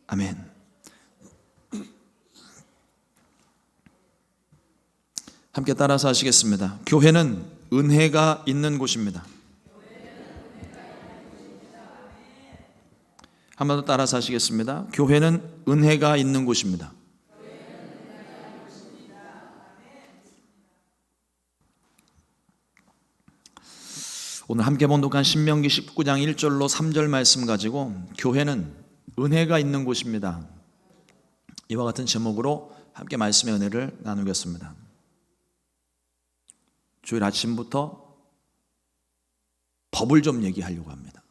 아멘. 함께 따라서 하시겠습니다. 교회는 은혜가 있는 곳입니다. 한 번 더 따라서 하시겠습니다. 교회는 은혜가 있는 곳입니다. 오늘 함께 봉독한 신명기 19장 1절로 3절 말씀 가지고 교회는 은혜가 있는 곳입니다, 이와 같은 제목으로 함께 말씀의 은혜를 나누겠습니다. 주일 아침부터 법을 좀 얘기하려고 합니다.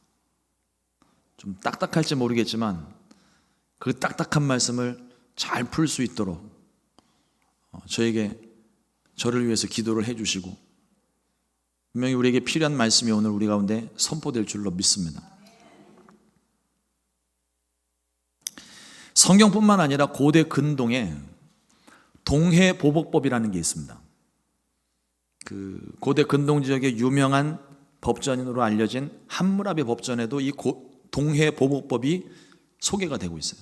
좀 딱딱할지 모르겠지만 그 딱딱한 말씀을 잘 풀 수 있도록 저를 위해서 기도를 해주시고 분명히 우리에게 필요한 말씀이 오늘 우리 가운데 선포될 줄로 믿습니다. 성경뿐만 아니라 고대 근동에 동해보복법이라는 게 있습니다. 그 고대 근동 지역의 유명한 법전으로 알려진 함무라비 법전에도 이 동해보복법이 소개가 되고 있어요.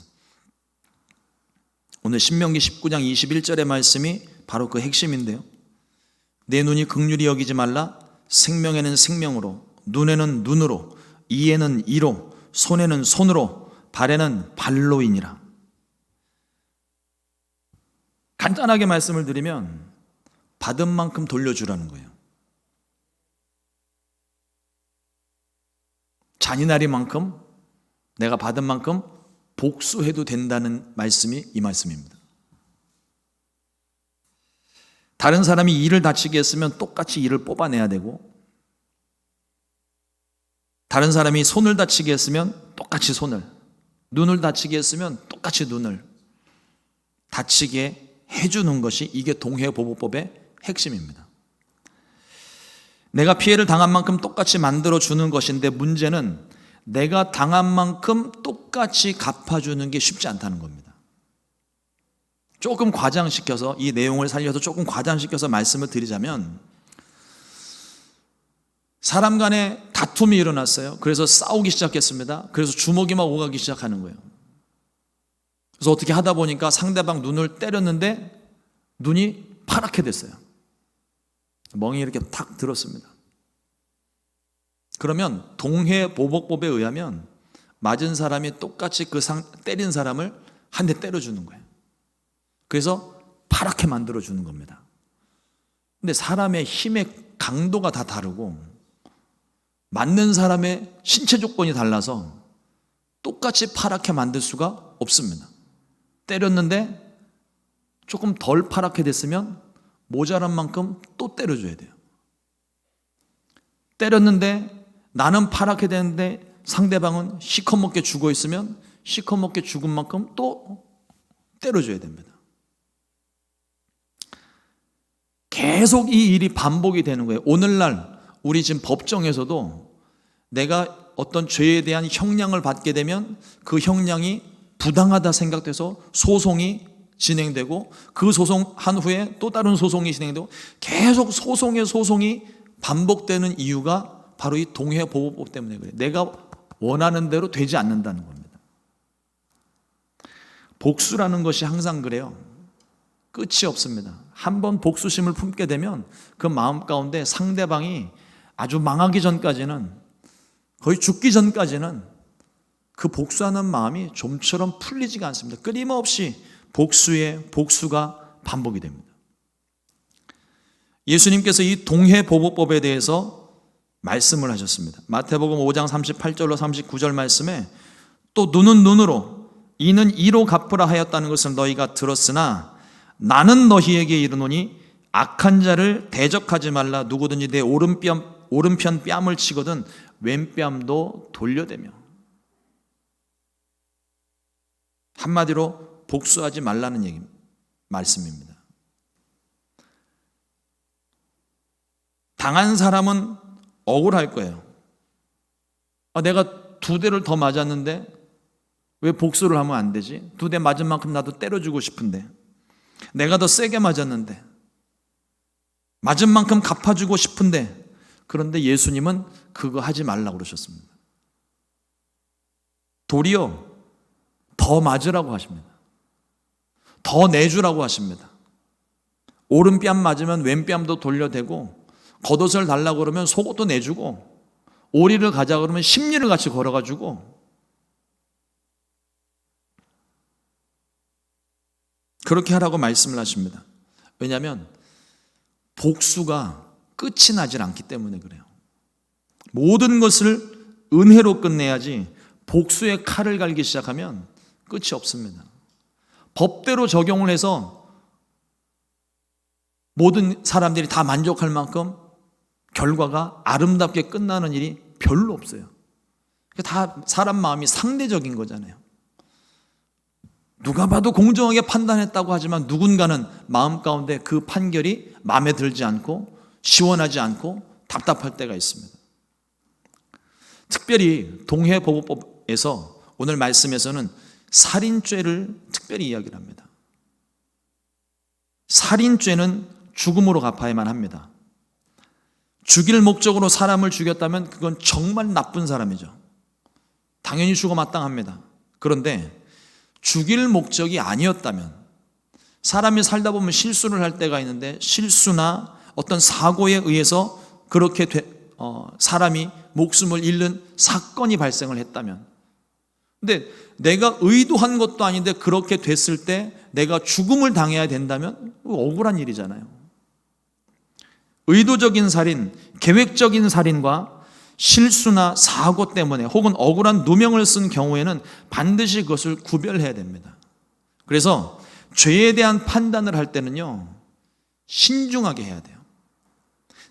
오늘 신명기 19장 21절의 말씀이 바로 그 핵심인데요. 내 눈이 긍휼히 여기지 말라. 생명에는 생명으로, 눈에는 눈으로, 이에는 이로, 손에는 손으로, 발에는 발로이니라. 간단하게 말씀을 드리면 받은 만큼 돌려주라는 거예요. 잔인하리만큼 내가 받은 만큼 복수해도 된다는 말씀이 이 말씀입니다. 다른 사람이 이를 다치게 했으면 똑같이 이를 뽑아내야 되고, 다른 사람이 손을 다치게 했으면 똑같이 손을, 눈을 다치게 했으면 똑같이 눈을 다치게 해주는 것이 이게 동해보복법의 핵심입니다. 내가 피해를 당한 만큼 똑같이 만들어주는 것인데 문제는 내가 당한 만큼 똑같이 갚아주는 게 쉽지 않다는 겁니다. 조금 과장시켜서, 이 내용을 살려서 조금 과장시켜서 말씀을 드리자면, 사람 간에 다툼이 일어났어요. 그래서 싸우기 시작했습니다. 그래서 주먹이 막 오가기 시작하는 거예요. 그래서 어떻게 하다 보니까 상대방 눈을 때렸는데 눈이 파랗게 됐어요. 멍이 이렇게 탁 들었습니다. 그러면 동해보복법에 의하면 맞은 사람이 똑같이 때린 사람을 한 대 때려주는 거예요. 그래서 파랗게 만들어주는 겁니다. 근데 사람의 힘의 강도가 다 다르고 맞는 사람의 신체 조건이 달라서 똑같이 파랗게 만들 수가 없습니다. 때렸는데 조금 덜 파랗게 됐으면 모자란 만큼 또 때려줘야 돼요. 때렸는데 나는 파랗게 되는데 상대방은 시커멓게 죽어 있으면 시커멓게 죽은 만큼 또 때려줘야 됩니다. 계속 이 일이 반복이 되는 거예요. 오늘날 우리 지금 법정에서도 내가 어떤 죄에 대한 형량을 받게 되면 그 형량이 부당하다 생각돼서 소송이 진행되고, 그 소송한 후에 또 다른 소송이 진행되고, 계속 소송이 반복되는 이유가 바로 이 동해보복법 때문에 그래요. 내가 원하는 대로 되지 않는다는 겁니다. 복수라는 것이 항상 그래요. 끝이 없습니다. 한번 복수심을 품게 되면 그 마음 가운데 상대방이 아주 망하기 전까지는, 거의 죽기 전까지는 그 복수하는 마음이 좀처럼 풀리지가 않습니다. 끊임없이 복수가 반복이 됩니다. 예수님께서 이 동해보복법에 대해서 말씀을 하셨습니다. 마태복음 5장 38절로 39절 말씀에 또 눈은 눈으로, 이는 이로 갚으라 하였다는 것을 너희가 들었으나 나는 너희에게 이르노니 악한 자를 대적하지 말라. 누구든지 내 오른편 뺨을 치거든 왼뺨도 돌려대며. 한마디로 복수하지 말라는 말씀입니다. 당한 사람은 억울할 거예요. 내가 2대를 더 맞았는데 왜 복수를 하면 안 되지? 2대 맞은 만큼 나도 때려주고 싶은데, 내가 더 세게 맞았는데, 맞은 만큼 갚아주고 싶은데, 그런데 예수님은 그거 하지 말라고 그러셨습니다. 도리어 더 더 맞으라고 하십니다. 더 내주라고 하십니다. 오른뺨 맞으면 왼뺨도 돌려대고, 겉옷을 달라고 그러면 속옷도 내주고, 오리를 가자 그러면 십리를 같이 걸어가지고, 그렇게 하라고 말씀을 하십니다. 왜냐하면 복수가 끝이 나질 않기 때문에 그래요. 모든 것을 은혜로 끝내야지 복수의 칼을 갈기 시작하면 끝이 없습니다. 법대로 적용을 해서 모든 사람들이 다 만족할 만큼 결과가 아름답게 끝나는 일이 별로 없어요. 다 사람 마음이 상대적인 거잖아요. 누가 봐도 공정하게 판단했다고 하지만 누군가는 마음 가운데 그 판결이 마음에 들지 않고 시원하지 않고 답답할 때가 있습니다. 특별히 동해보호법에서 오늘 말씀에서는 살인죄를 특별히 이야기를 합니다. 살인죄는 죽음으로 갚아야만 합니다. 죽일 목적으로 사람을 죽였다면 그건 정말 나쁜 사람이죠. 당연히 죽어 마땅합니다. 그런데 죽일 목적이 아니었다면, 사람이 살다 보면 실수를 할 때가 있는데 실수나 어떤 사고에 의해서 그렇게 사람이 목숨을 잃는 사건이 발생을 했다면, 근데 내가 의도한 것도 아닌데 그렇게 됐을 때 내가 죽음을 당해야 된다면 억울한 일이잖아요. 의도적인 살인, 계획적인 살인과 실수나 사고 때문에 혹은 억울한 누명을 쓴 경우에는 반드시 그것을 구별해야 됩니다. 그래서 죄에 대한 판단을 할 때는요, 신중하게 해야 돼요.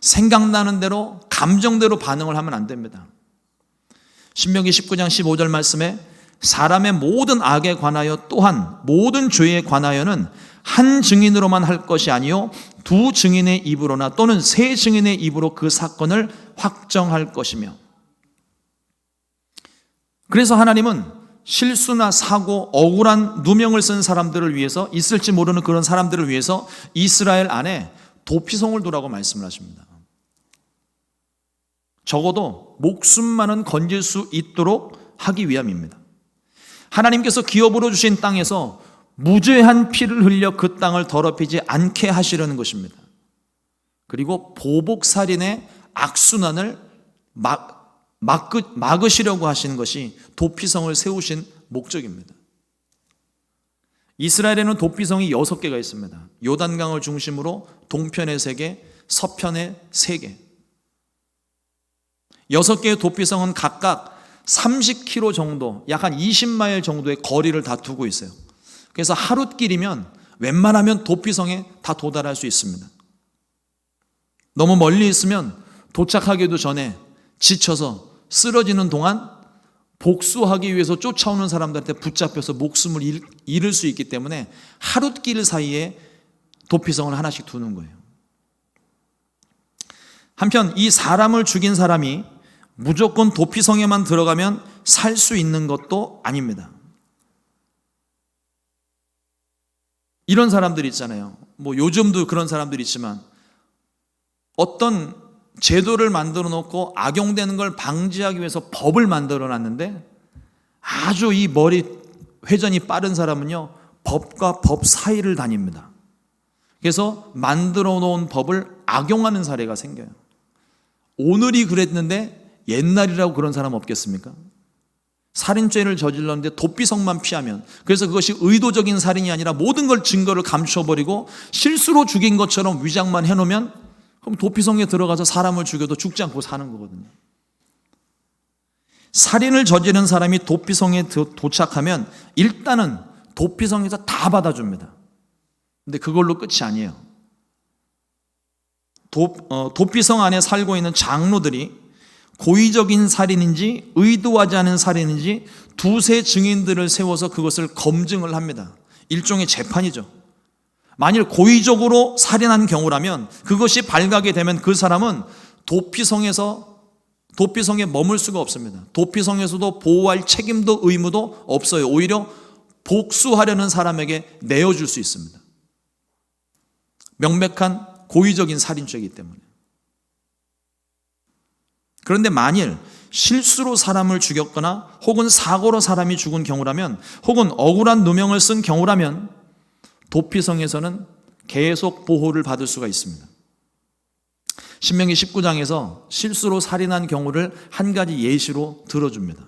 생각나는 대로 감정대로 반응을 하면 안 됩니다. 신명기 19장 15절 말씀에 사람의 모든 악에 관하여 또한 모든 죄에 관하여는 한 증인으로만 할 것이 아니요 두 증인의 입으로나 또는 세 증인의 입으로 그 사건을 확정할 것이며, 그래서 하나님은 실수나 사고, 억울한 누명을 쓴 사람들을 위해서, 있을지 모르는 그런 사람들을 위해서 이스라엘 안에 도피성을 두라고 말씀을 하십니다. 적어도 목숨만은 건질 수 있도록 하기 위함입니다. 하나님께서 기업으로 주신 땅에서 무죄한 피를 흘려 그 땅을 더럽히지 않게 하시려는 것입니다. 그리고 보복살인의 악순환을 막으시려고 하시는 것이 도피성을 세우신 목적입니다. 이스라엘에는 도피성이 6개가 있습니다. 요단강을 중심으로 동편에 3개, 서편에 3개. 6개의 도피성은 각각 30km 정도, 약 한 20마일 정도의 거리를 다 두고 있어요. 그래서 하룻길이면 웬만하면 도피성에 다 도달할 수 있습니다. 너무 멀리 있으면 도착하기도 전에 지쳐서 쓰러지는 동안 복수하기 위해서 쫓아오는 사람들한테 붙잡혀서 목숨을 잃을 수 있기 때문에 하룻길 사이에 도피성을 하나씩 두는 거예요. 한편 이 사람을 죽인 사람이 무조건 도피성에만 들어가면 살 수 있는 것도 아닙니다. 이런 사람들이 있잖아요. 뭐 요즘도 그런 사람들이 있지만 어떤 제도를 만들어 놓고 악용되는 걸 방지하기 위해서 법을 만들어 놨는데 아주 이 머리 회전이 빠른 사람은요, 법과 법 사이를 다닙니다. 그래서 만들어 놓은 법을 악용하는 사례가 생겨요. 오늘이 그랬는데 옛날이라고 그런 사람 없겠습니까? 살인죄를 저질렀는데 도피성만 피하면, 그래서 그것이 의도적인 살인이 아니라 모든 걸 증거를 감춰버리고 실수로 죽인 것처럼 위장만 해놓으면, 그럼 도피성에 들어가서 사람을 죽여도 죽지 않고 사는 거거든요. 살인을 저지른 사람이 도피성에 도착하면 일단은 도피성에서 다 받아줍니다. 근데 그걸로 끝이 아니에요. 도피성 안에 살고 있는 장로들이 고의적인 살인인지 의도하지 않은 살인인지 두세 증인들을 세워서 그것을 검증을 합니다. 일종의 재판이죠. 만일 고의적으로 살인한 경우라면 그것이 발각이 되면 그 사람은 도피성에 머물 수가 없습니다. 도피성에서도 보호할 책임도 의무도 없어요. 오히려 복수하려는 사람에게 내어줄 수 있습니다. 명백한 고의적인 살인죄이기 때문에. 그런데 만일 실수로 사람을 죽였거나 혹은 사고로 사람이 죽은 경우라면 혹은 억울한 누명을 쓴 경우라면 도피성에서는 계속 보호를 받을 수가 있습니다. 신명기 19장에서 실수로 살인한 경우를 한 가지 예시로 들어줍니다.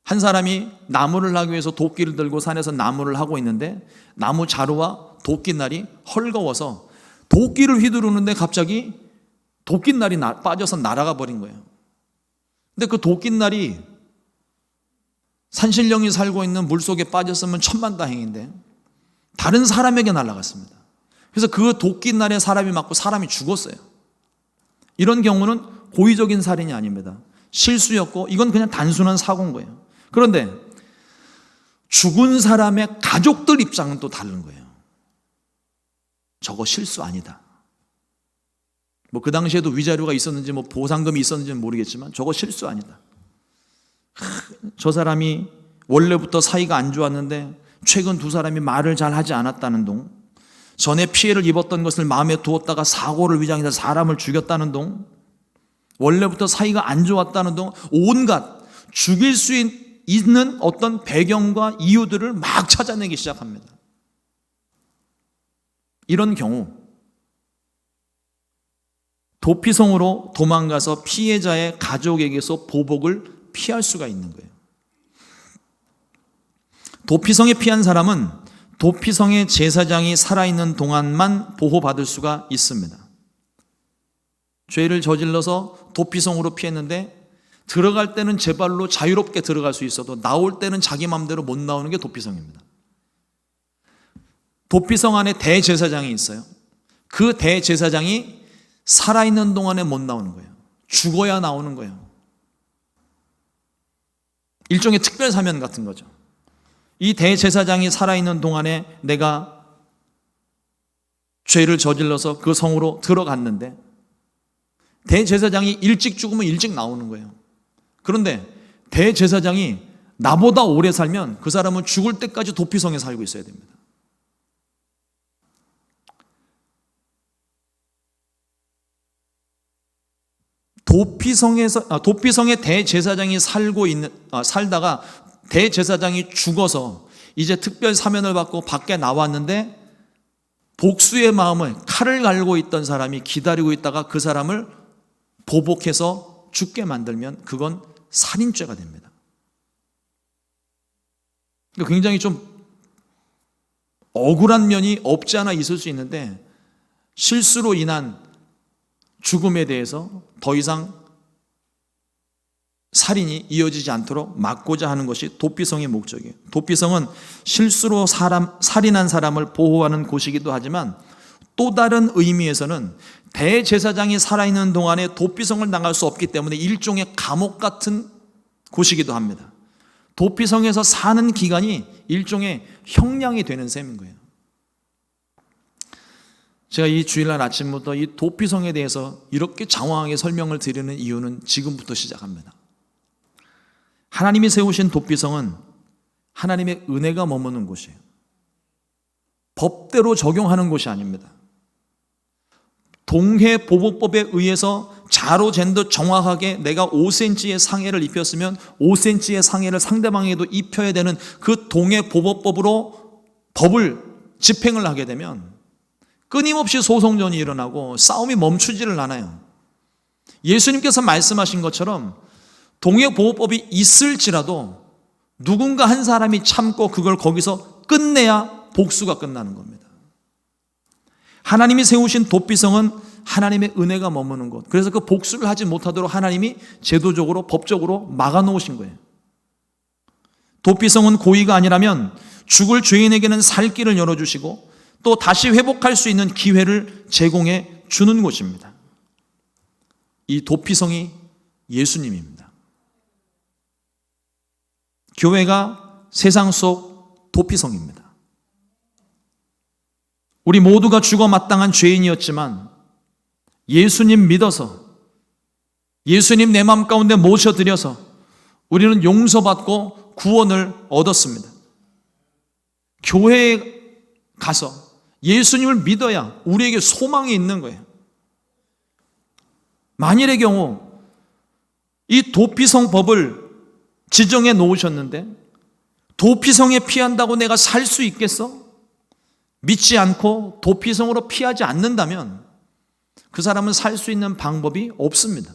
한 사람이 나무를 하기 위해서 도끼를 들고 산에서 나무를 하고 있는데 나무 자루와 도끼날이 헐거워서 도끼를 휘두르는데 갑자기 도끼날이 빠져서 날아가 버린 거예요. 근데 그 도끼날이 산신령이 살고 있는 물속에 빠졌으면 천만다행인데 다른 사람에게 날아갔습니다. 그래서 그 도끼날에 사람이 맞고 사람이 죽었어요. 이런 경우는 고의적인 살인이 아닙니다. 실수였고 이건 그냥 단순한 사고인 거예요. 그런데 죽은 사람의 가족들 입장은 또 다른 거예요. 저거 실수 아니다. 그 당시에도 위자료가 있었는지 보상금이 있었는지는 모르겠지만 저거 실수 아니다. 저 사람이 원래부터 사이가 안 좋았는데 최근 두 사람이 말을 잘 하지 않았다는 동, 전에 피해를 입었던 것을 마음에 두었다가 사고를 위장해서 사람을 죽였다는 동, 원래부터 사이가 안 좋았다는 동, 온갖 죽일 수 있는 어떤 배경과 이유들을 막 찾아내기 시작합니다. 이런 경우 도피성으로 도망가서 피해자의 가족에게서 보복을 피할 수가 있는 거예요. 도피성에 피한 사람은 도피성의 제사장이 살아있는 동안만 보호받을 수가 있습니다. 죄를 저질러서 도피성으로 피했는데 들어갈 때는 제 발로 자유롭게 들어갈 수 있어도 나올 때는 자기 마음대로 못 나오는 게 도피성입니다. 도피성 안에 대제사장이 있어요. 그 대제사장이 살아있는 동안에 못 나오는 거예요. 죽어야 나오는 거예요. 일종의 특별 사면 같은 거죠. 이 대제사장이 살아있는 동안에 내가 죄를 저질러서 그 성으로 들어갔는데 대제사장이 일찍 죽으면 일찍 나오는 거예요. 그런데 대제사장이 나보다 오래 살면 그 사람은 죽을 때까지 도피성에 살고 있어야 됩니다. 도피성에 대제사장이 살다가 대제사장이 죽어서 이제 특별 사면을 받고 밖에 나왔는데 복수의 마음을 칼을 갈고 있던 사람이 기다리고 있다가 그 사람을 보복해서 죽게 만들면 그건 살인죄가 됩니다. 굉장히 좀 억울한 면이 없지 않아 있을 수 있는데 실수로 인한 죽음에 대해서 더 이상 살인이 이어지지 않도록 막고자 하는 것이 도피성의 목적이에요. 도피성은 실수로 살인한 사람을 보호하는 곳이기도 하지만 또 다른 의미에서는 대제사장이 살아있는 동안에 도피성을 나갈 수 없기 때문에 일종의 감옥 같은 곳이기도 합니다. 도피성에서 사는 기간이 일종의 형량이 되는 셈인 거예요. 제가 이 주일날 아침부터 이 도피성에 대해서 이렇게 장황하게 설명을 드리는 이유는 지금부터 시작합니다. 하나님이 세우신 도피성은 하나님의 은혜가 머무는 곳이에요. 법대로 적용하는 곳이 아닙니다. 동해보복법에 의해서 자로 잰 듯 정확하게 내가 5cm의 상해를 입혔으면 5cm의 상해를 상대방에게도 입혀야 되는 그 동해보복법으로 법을 집행을 하게 되면 끊임없이 소송전이 일어나고 싸움이 멈추지를 않아요. 예수님께서 말씀하신 것처럼 동해보호법이 있을지라도 누군가 한 사람이 참고 그걸 거기서 끝내야 복수가 끝나는 겁니다. 하나님이 세우신 도피성은 하나님의 은혜가 머무는 곳. 그래서 그 복수를 하지 못하도록 하나님이 제도적으로 법적으로 막아놓으신 거예요. 도피성은 고의가 아니라면 죽을 죄인에게는 살 길을 열어주시고 또 다시 회복할 수 있는 기회를 제공해 주는 곳입니다. 이 도피성이 예수님입니다. 교회가 세상 속 도피성입니다. 우리 모두가 죽어 마땅한 죄인이었지만 예수님 믿어서 예수님 내 마음 가운데 모셔드려서 우리는 용서받고 구원을 얻었습니다. 교회에 가서 예수님을 믿어야 우리에게 소망이 있는 거예요. 만일의 경우 이 도피성 법을 지정해 놓으셨는데 도피성에 피한다고 내가 살 수 있겠어? 믿지 않고 도피성으로 피하지 않는다면 그 사람은 살 수 있는 방법이 없습니다.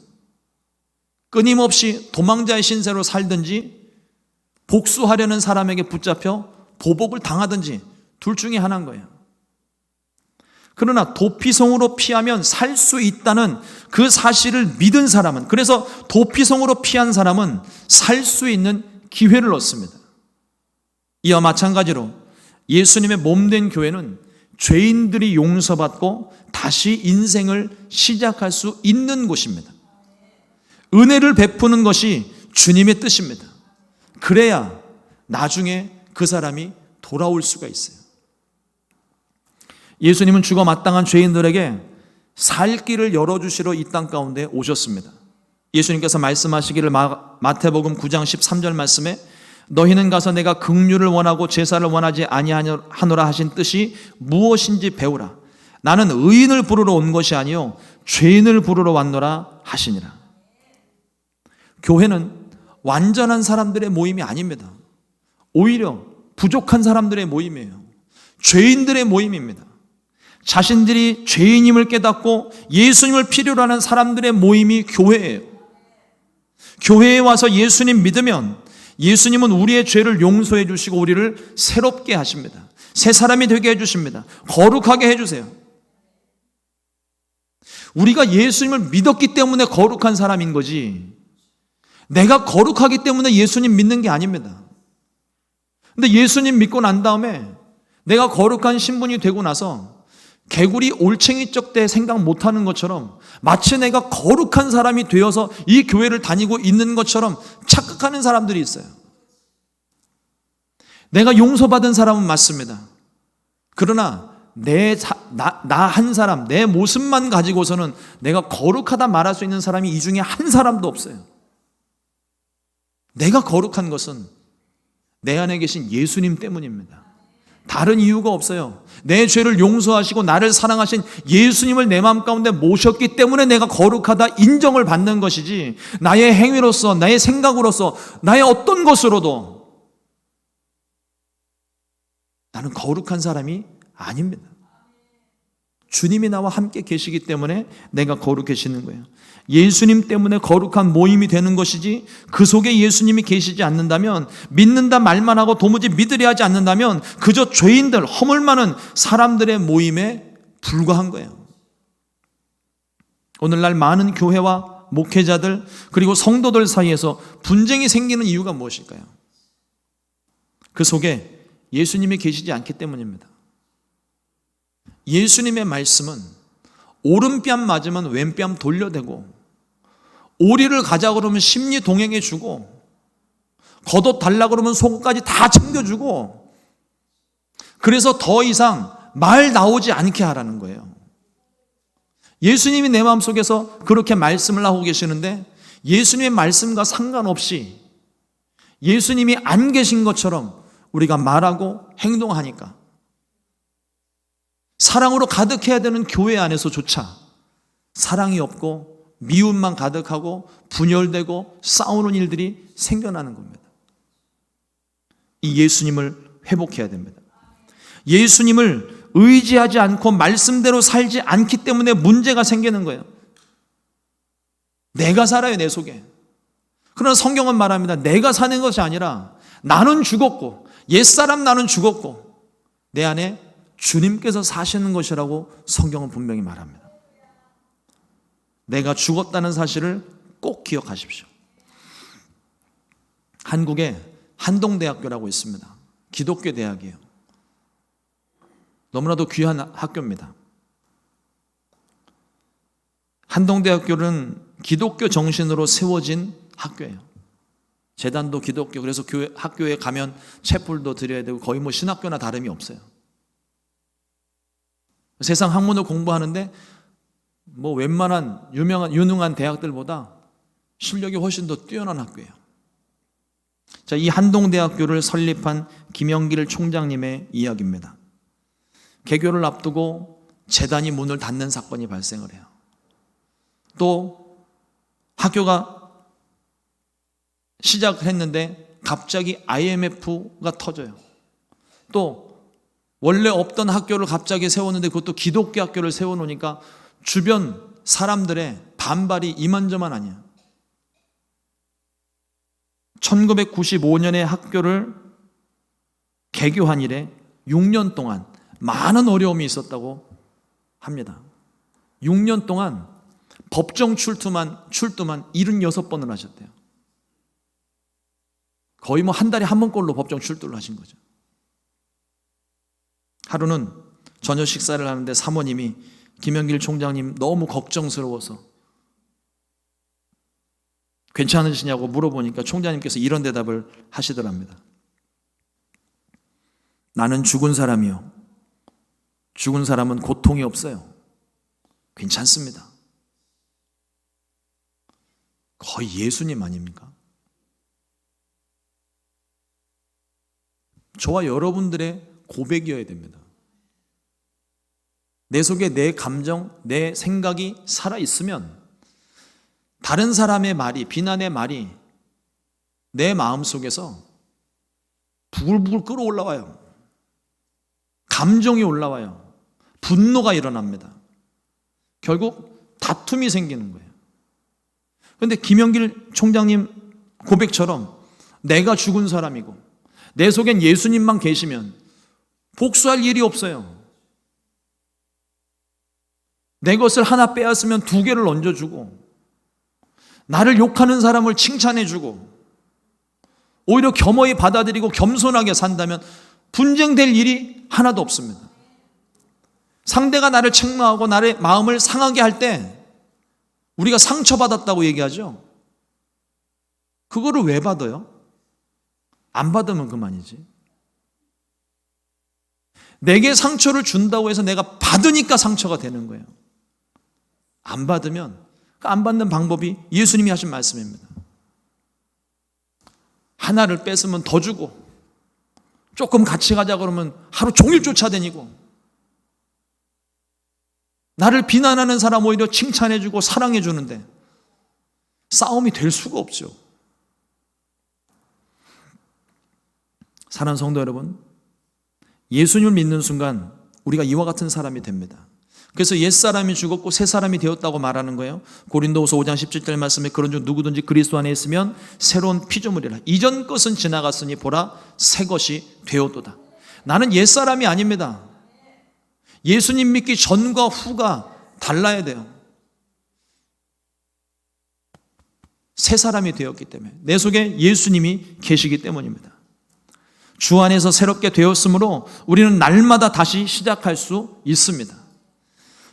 끊임없이 도망자의 신세로 살든지 복수하려는 사람에게 붙잡혀 보복을 당하든지 둘 중에 하나인 거예요. 그러나 도피성으로 피하면 살 수 있다는 그 사실을 믿은 사람은, 그래서 도피성으로 피한 사람은 살 수 있는 기회를 얻습니다. 이와 마찬가지로 예수님의 몸된 교회는 죄인들이 용서받고 다시 인생을 시작할 수 있는 곳입니다. 은혜를 베푸는 것이 주님의 뜻입니다. 그래야 나중에 그 사람이 돌아올 수가 있어요. 예수님은 죽어 마땅한 죄인들에게 살 길을 열어주시러 이 땅 가운데 오셨습니다. 예수님께서 말씀하시기를 마태복음 9장 13절 말씀에 너희는 가서 내가 긍휼을 원하고 제사를 원하지 아니하노라 하신 뜻이 무엇인지 배우라. 나는 의인을 부르러 온 것이 아니요 죄인을 부르러 왔노라 하시니라. 교회는 완전한 사람들의 모임이 아닙니다. 오히려 부족한 사람들의 모임이에요. 죄인들의 모임입니다. 자신들이 죄인임을 깨닫고 예수님을 필요로 하는 사람들의 모임이 교회예요. 교회에 와서 예수님 믿으면 예수님은 우리의 죄를 용서해 주시고 우리를 새롭게 하십니다. 새 사람이 되게 해주십니다. 거룩하게 해주세요. 우리가 예수님을 믿었기 때문에 거룩한 사람인 거지, 내가 거룩하기 때문에 예수님 믿는 게 아닙니다. 근데 예수님 믿고 난 다음에 내가 거룩한 신분이 되고 나서 개구리 올챙이 쩍 때 생각 못하는 것처럼 마치 내가 거룩한 사람이 되어서 이 교회를 다니고 있는 것처럼 착각하는 사람들이 있어요. 내가 용서받은 사람은 맞습니다. 그러나 나 한 사람, 내 모습만 가지고서는 내가 거룩하다 말할 수 있는 사람이 이 중에 한 사람도 없어요. 내가 거룩한 것은 내 안에 계신 예수님 때문입니다. 다른 이유가 없어요. 내 죄를 용서하시고 나를 사랑하신 예수님을 내 마음 가운데 모셨기 때문에 내가 거룩하다 인정을 받는 것이지, 나의 행위로서, 나의 생각으로서, 나의 어떤 것으로도 나는 거룩한 사람이 아닙니다. 주님이 나와 함께 계시기 때문에 내가 거룩해지는 거예요. 예수님 때문에 거룩한 모임이 되는 것이지, 그 속에 예수님이 계시지 않는다면, 믿는다 말만 하고 도무지 믿으려 하지 않는다면 그저 죄인들, 허물 많은 사람들의 모임에 불과한 거예요. 오늘날 많은 교회와 목회자들 그리고 성도들 사이에서 분쟁이 생기는 이유가 무엇일까요? 그 속에 예수님이 계시지 않기 때문입니다. 예수님의 말씀은 오른뺨 맞으면 왼뺨 돌려대고, 오리를 가자 그러면 심리 동행해 주고, 겉옷 달라 그러면 속옷까지 다 챙겨주고, 그래서 더 이상 말 나오지 않게 하라는 거예요. 예수님이 내 마음속에서 그렇게 말씀을 하고 계시는데, 예수님의 말씀과 상관없이 예수님이 안 계신 것처럼 우리가 말하고 행동하니까, 사랑으로 가득해야 되는 교회 안에서조차 사랑이 없고 미움만 가득하고 분열되고 싸우는 일들이 생겨나는 겁니다. 이 예수님을 회복해야 됩니다. 예수님을 의지하지 않고 말씀대로 살지 않기 때문에 문제가 생기는 거예요. 내가 살아요, 내 속에. 그러나 성경은 말합니다. 내가 사는 것이 아니라 나는 죽었고, 옛사람 나는 죽었고 내 안에 주님께서 사시는 것이라고 성경은 분명히 말합니다. 내가 죽었다는 사실을 꼭 기억하십시오. 한국에 한동대학교라고 있습니다. 기독교 대학이에요. 너무나도 귀한 학교입니다. 한동대학교는 기독교 정신으로 세워진 학교예요. 재단도 기독교, 그래서 학교에 가면 채플도 드려야 되고 거의 뭐 신학교나 다름이 없어요. 세상 학문을 공부하는데 뭐 웬만한 유능한 대학들보다 실력이 훨씬 더 뛰어난 학교예요. 자, 이 한동대학교를 설립한 김영길 총장님의 이야기입니다. 개교를 앞두고 재단이 문을 닫는 사건이 발생을 해요. 또 학교가 시작을 했는데 갑자기 IMF가 터져요. 또 원래 없던 학교를 갑자기 세웠는데 그것도 기독교 학교를 세워놓으니까 주변 사람들의 반발이 이만저만 아니야. 1995년에 학교를 개교한 이래 6년 동안 많은 어려움이 있었다고 합니다. 6년 동안 법정 출두만 76번을 하셨대요. 거의 한 달에 한 번꼴로 법정 출두를 하신 거죠. 하루는 저녁 식사를 하는데 사모님이 김영길 총장님 너무 걱정스러워서 괜찮으시냐고 물어보니까 총장님께서 이런 대답을 하시더랍니다. 나는 죽은 사람이요. 죽은 사람은 고통이 없어요. 괜찮습니다. 거의 예수님 아닙니까? 저와 여러분들의 고백이어야 됩니다. 내 속에 내 감정, 내 생각이 살아있으면 다른 사람의 말이, 비난의 말이 내 마음속에서 부글부글 끓어올라와요. 감정이 올라와요. 분노가 일어납니다. 결국 다툼이 생기는 거예요. 그런데 김영길 총장님 고백처럼 내가 죽은 사람이고 내 속엔 예수님만 계시면 복수할 일이 없어요. 내 것을 하나 빼앗으면 두 개를 얹어주고 나를 욕하는 사람을 칭찬해주고 오히려 겸허히 받아들이고 겸손하게 산다면 분쟁될 일이 하나도 없습니다. 상대가 나를 책망하고 나의 마음을 상하게 할 때 우리가 상처받았다고 얘기하죠. 그거를 왜 받아요? 안 받으면 그만이지. 내게 상처를 준다고 해서 내가 받으니까 상처가 되는 거예요. 안 받으면 안 받는 방법이 예수님이 하신 말씀입니다. 하나를 뺏으면 더 주고 조금 같이 가자 그러면 하루 종일 쫓아다니고 나를 비난하는 사람 오히려 칭찬해주고 사랑해주는데 싸움이 될 수가 없죠. 사랑하는 성도 여러분, 예수님을 믿는 순간 우리가 이와 같은 사람이 됩니다. 그래서 옛사람이 죽었고 새사람이 되었다고 말하는 거예요. 고린도후서 5장 17절 말씀에 그런즉 누구든지 그리스도 안에 있으면 새로운 피조물이라. 이전 것은 지나갔으니 보라 새 것이 되었도다. 나는 옛사람이 아닙니다. 예수님 믿기 전과 후가 달라야 돼요. 새 사람이 되었기 때문에 내 속에 예수님이 계시기 때문입니다. 주 안에서 새롭게 되었으므로 우리는 날마다 다시 시작할 수 있습니다.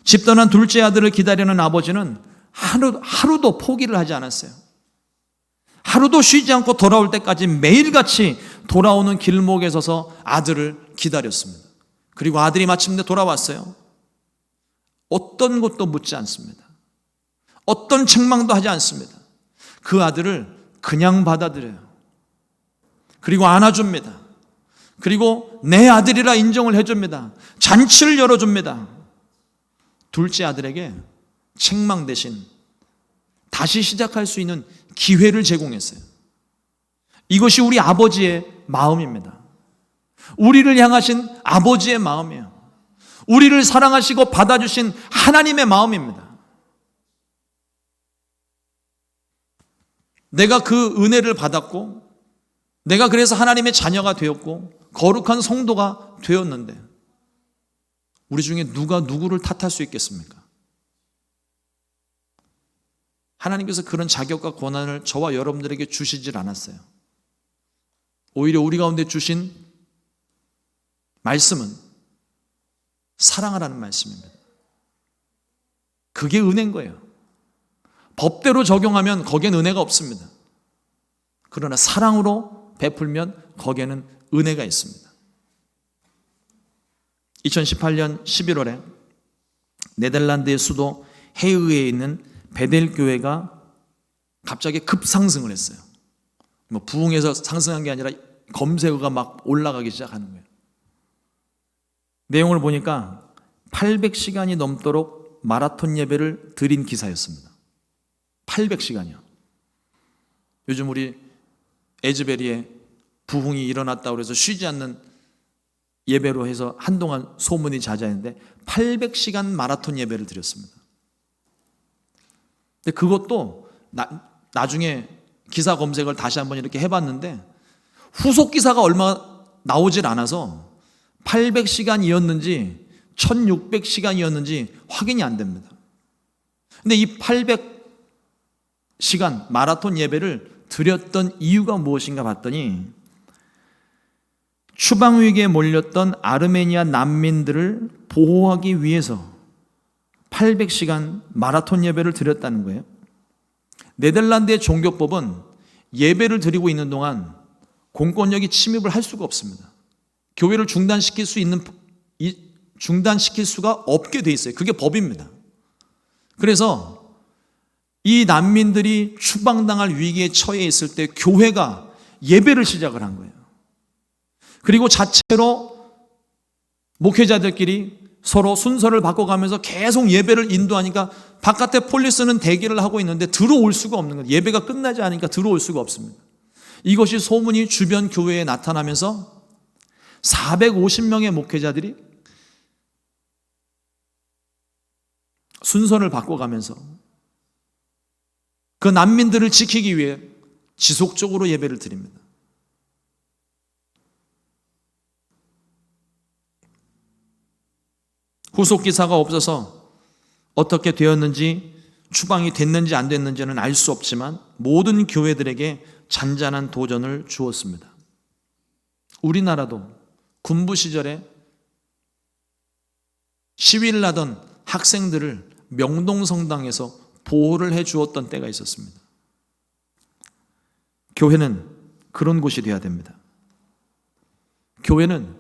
집 떠난 둘째 아들을 기다리는 아버지는 하루도 포기를 하지 않았어요. 하루도 쉬지 않고 돌아올 때까지 매일같이 돌아오는 길목에 서서 아들을 기다렸습니다. 그리고 아들이 마침내 돌아왔어요. 어떤 것도 묻지 않습니다. 어떤 책망도 하지 않습니다. 그 아들을 그냥 받아들여요. 그리고 안아줍니다. 그리고 내 아들이라 인정을 해줍니다. 잔치를 열어줍니다. 둘째 아들에게 책망 대신 다시 시작할 수 있는 기회를 제공했어요. 이것이 우리 아버지의 마음입니다. 우리를 향하신 아버지의 마음이에요. 우리를 사랑하시고 받아주신 하나님의 마음입니다. 내가 그 은혜를 받았고 내가 그래서 하나님의 자녀가 되었고 거룩한 성도가 되었는데 우리 중에 누가 누구를 탓할 수 있겠습니까? 하나님께서 그런 자격과 권한을 저와 여러분들에게 주시질 않았어요. 오히려 우리 가운데 주신 말씀은 사랑하라는 말씀입니다. 그게 은혜인 거예요. 법대로 적용하면 거기엔 은혜가 없습니다. 그러나 사랑으로 베풀면 거기에는 은혜가 있습니다. 2018년 11월에 네덜란드의 수도 헤이그에 있는 베델 교회가 갑자기 급상승을 했어요. 부흥해서 상승한 게 아니라 검색어가 막 올라가기 시작하는 거예요. 내용을 보니까 800시간이 넘도록 마라톤 예배를 드린 기사였습니다. 800시간이요. 요즘 우리 에즈베리의 부흥이 일어났다고 해서 쉬지 않는 예배로 해서 한동안 소문이 자자했는데 800시간 마라톤 예배를 드렸습니다. 근데 그것도 나중에 기사 검색을 다시 한번 이렇게 해봤는데 후속 기사가 얼마 나오질 않아서 800시간이었는지 1600시간이었는지 확인이 안 됩니다. 근데 이 800시간 마라톤 예배를 드렸던 이유가 무엇인가 봤더니 추방 위기에 몰렸던 아르메니아 난민들을 보호하기 위해서 800시간 마라톤 예배를 드렸다는 거예요. 네덜란드의 종교법은 예배를 드리고 있는 동안 공권력이 침입을 할 수가 없습니다. 교회를 중단시킬 수가 없게 돼 있어요. 그게 법입니다. 그래서 이 난민들이 추방당할 위기에 처해 있을 때 교회가 예배를 시작을 한 거예요. 그리고 자체로 목회자들끼리 서로 순서를 바꿔가면서 계속 예배를 인도하니까 바깥에 폴리스는 대기를 하고 있는데 들어올 수가 없는 거예요. 예배가 끝나지 않으니까 들어올 수가 없습니다. 이것이 소문이 주변 교회에 나타나면서 450명의 목회자들이 순서를 바꿔가면서 그 난민들을 지키기 위해 지속적으로 예배를 드립니다. 후속 기사가 없어서 어떻게 되었는지 추방이 됐는지 안 됐는지는 알 수 없지만 모든 교회들에게 잔잔한 도전을 주었습니다. 우리나라도 군부 시절에 시위를 하던 학생들을 명동성당에서 보호를 해 주었던 때가 있었습니다. 교회는 그런 곳이 되어야 됩니다. 교회는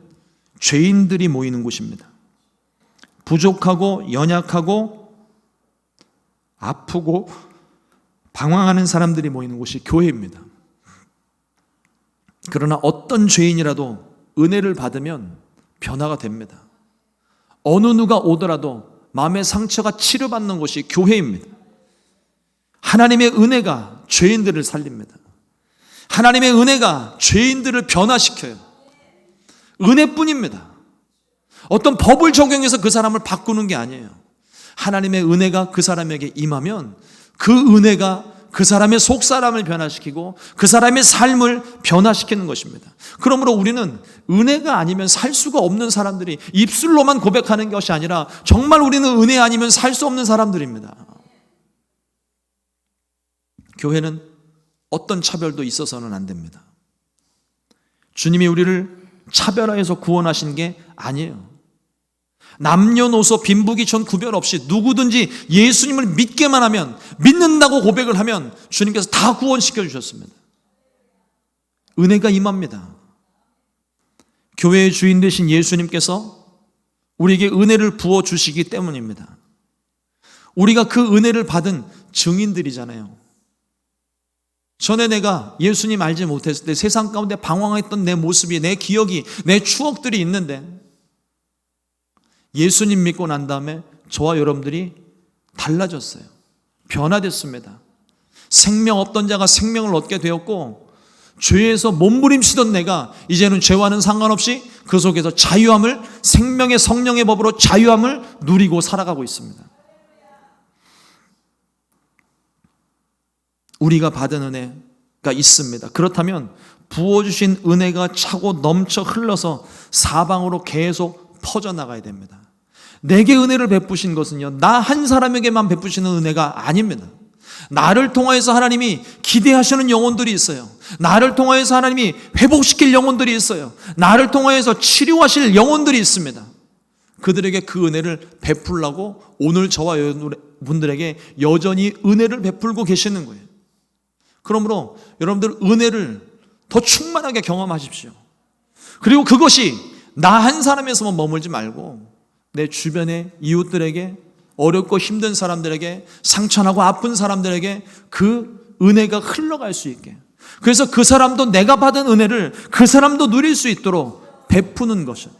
죄인들이 모이는 곳입니다. 부족하고 연약하고 아프고 방황하는 사람들이 모이는 곳이 교회입니다. 그러나 어떤 죄인이라도 은혜를 받으면 변화가 됩니다. 어느 누가 오더라도 마음의 상처가 치료받는 곳이 교회입니다. 하나님의 은혜가 죄인들을 살립니다. 하나님의 은혜가 죄인들을 변화시켜요. 은혜뿐입니다. 어떤 법을 적용해서 그 사람을 바꾸는 게 아니에요. 하나님의 은혜가 그 사람에게 임하면 그 은혜가 그 사람의 속사람을 변화시키고 그 사람의 삶을 변화시키는 것입니다. 그러므로 우리는 은혜가 아니면 살 수가 없는 사람들이 입술로만 고백하는 것이 아니라 정말 우리는 은혜 아니면 살 수 없는 사람들입니다. 교회는 어떤 차별도 있어서는 안 됩니다. 주님이 우리를 차별화해서 구원하신 게 아니에요. 남녀노소 빈부귀천 구별 없이 누구든지 예수님을 믿게만 하면, 믿는다고 고백을 하면 주님께서 다 구원시켜 주셨습니다. 은혜가 임합니다. 교회의 주인 되신 예수님께서 우리에게 은혜를 부어주시기 때문입니다. 우리가 그 은혜를 받은 증인들이잖아요. 전에 내가 예수님 알지 못했을 때 세상 가운데 방황했던 내 모습이, 내 기억이, 내 추억들이 있는데 예수님 믿고 난 다음에 저와 여러분들이 달라졌어요. 변화됐습니다. 생명 없던 자가 생명을 얻게 되었고, 죄에서 몸부림치던 내가 이제는 죄와는 상관없이 그 속에서 자유함을, 생명의 성령의 법으로 자유함을 누리고 살아가고 있습니다. 우리가 받은 은혜가 있습니다. 그렇다면 부어주신 은혜가 차고 넘쳐 흘러서 사방으로 계속 퍼져나가야 됩니다. 내게 은혜를 베푸신 것은요, 나 한 사람에게만 베푸시는 은혜가 아닙니다. 나를 통하여서 하나님이 기대하시는 영혼들이 있어요. 나를 통하여서 하나님이 회복시킬 영혼들이 있어요. 나를 통하여서 치료하실 영혼들이 있습니다. 그들에게 그 은혜를 베풀라고 오늘 저와 여러분들에게 여전히 은혜를 베풀고 계시는 거예요. 그러므로 여러분들 은혜를 더 충만하게 경험하십시오. 그리고 그것이 나 한 사람에서만 머물지 말고 내 주변의 이웃들에게, 어렵고 힘든 사람들에게, 상처나고 아픈 사람들에게 그 은혜가 흘러갈 수 있게, 그래서 그 사람도 내가 받은 은혜를 그 사람도 누릴 수 있도록 베푸는 것이요,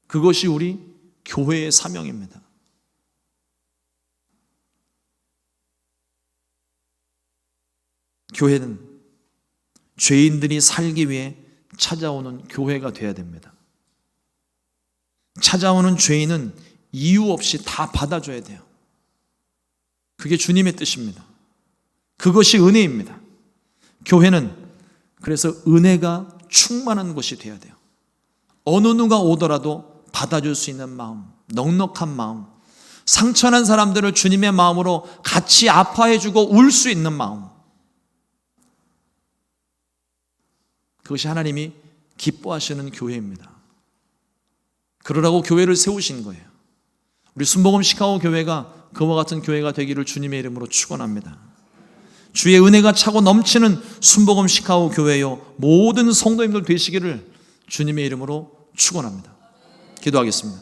그것이 우리 교회의 사명입니다. 교회는 죄인들이 살기 위해 찾아오는 교회가 되어야 됩니다. 찾아오는 죄인은 이유 없이 다 받아줘야 돼요. 그게 주님의 뜻입니다. 그것이 은혜입니다. 교회는 그래서 은혜가 충만한 곳이 되어야 돼요. 어느 누가 오더라도 받아줄 수 있는 마음, 넉넉한 마음, 상처난 사람들을 주님의 마음으로 같이 아파해주고 울 수 있는 마음, 그것이 하나님이 기뻐하시는 교회입니다. 그러라고 교회를 세우신 거예요. 우리 순복음 시카고 교회가 그와 같은 교회가 되기를 주님의 이름으로 축원합니다. 주의 은혜가 차고 넘치는 순복음 시카고 교회요 모든 성도님들 되시기를 주님의 이름으로 축원합니다. 기도하겠습니다.